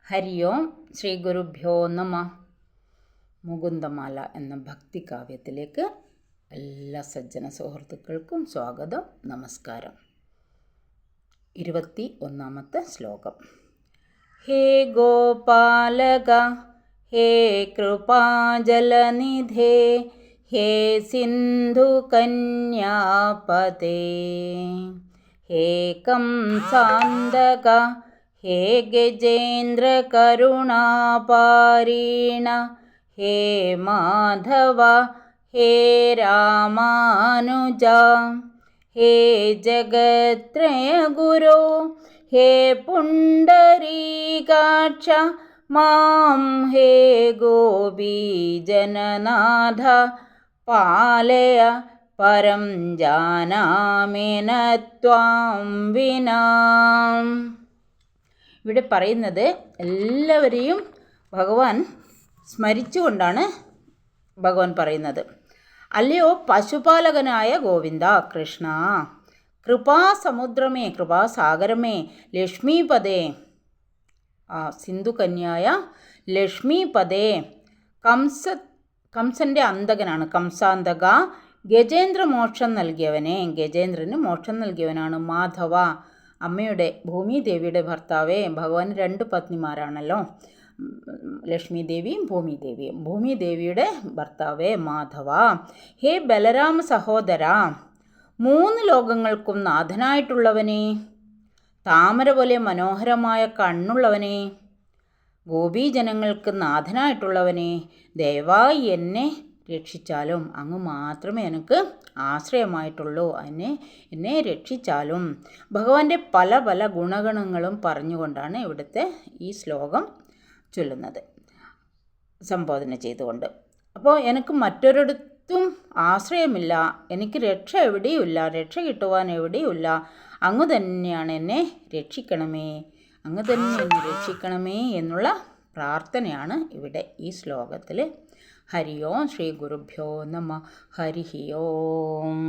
ഹരി ഓം ശ്രീ ഗുരുഭ്യോ നമ. മുകുന്ദമാല എന്ന ഭക്തികാവ്യത്തിലേക്ക് എല്ലാ സജ്ജന സുഹൃത്തുക്കൾക്കും സ്വാഗതം, നമസ്കാരം. 21-ാമത്തെ ശ്ലോകം. ഹേ ഗോപാലക, ഹേ കൃപാജലനിധേ, ഹേ സിന്ധുകന്യാപതേ, ഹേ കംസാന്തക, ഹേ ഗജേന്ദ്രകരുണാപാരീണ, ഹേ മാധവ, ഹേ രാമാനുജ, ഹേ ജഗത്രയഗുരോ, ഹേ പുണ്ഡരീകാക്ഷ, മാം ഹേ ഗോപീജനനാഥ, പാലയ പരം ജാനാമി ന ത്വാം വിനാ. ഇവിടെ പറയുന്നത് എല്ലാവരെയും ഭഗവാൻ സ്മരിച്ചുകൊണ്ടാണ് ഭഗവാൻ പറയുന്നത്. അല്ലയോ പശുപാലകനായ ഗോവിന്ദ കൃഷ്ണ, കൃപാസമുദ്രമേ, കൃപാസാഗരമേ, ലക്ഷ്മീപദേ, സിന്ധുകന്യായ ലക്ഷ്മീപദേ, കംസൻ്റെ അന്തകനാണ് കംസാന്തക, ഗജേന്ദ്ര മോക്ഷം നൽകിയവനെ, ഗജേന്ദ്രന് മോക്ഷം നൽകിയവനാണ്, മാധവ, അമ്മയുടെ ഭൂമിദേവിയുടെ ഭർത്താവേ. ഭഗവാൻ 2 പത്നിമാരാണല്ലോ, ലക്ഷ്മി ദേവിയും ഭൂമിദേവിയും. ഭൂമിദേവിയുടെ ഭർത്താവേ മാധവ, ഹേ ബലരാമ സഹോദര, 3 ലോകങ്ങൾക്കും നാഥനായിട്ടുള്ളവനെ, താമര പോലെ മനോഹരമായ കണ്ണുള്ളവനെ, ഗോപീജനങ്ങൾക്ക് നാഥനായിട്ടുള്ളവനെ, ദയവായി എന്നെ രക്ഷിച്ചാലും. അങ്ങ് മാത്രമേ എനിക്ക് ആശ്രയമായിട്ടുള്ളൂ, എന്നെ രക്ഷിച്ചാലും. ഭഗവാന്റെ പല പല ഗുണഗണങ്ങളും പറഞ്ഞുകൊണ്ടാണ് ഇവിടുത്തെ ഈ ശ്ലോകം ചൊല്ലുന്നത്, സംബോധന ചെയ്തുകൊണ്ട്. അപ്പോൾ എനിക്ക് മറ്റൊരിടത്തും ആശ്രയമില്ല, എനിക്ക് രക്ഷ എവിടെയുമില്ല, രക്ഷ കിട്ടുവാൻ എവിടെയുമില്ല, അങ്ങ് തന്നെയാണ് എന്നെ രക്ഷിക്കണമേ, അങ്ങ് തന്നെ എന്നെ രക്ഷിക്കണമേ എന്നുള്ള പ്രാർത്ഥനയാണ് ഇവിടെ ഈ ശ്ലോകത്തിൽ. ഹരി ഓം ശ്രീ ഗുരുഭ്യോ നമ. ഹരി ഓം.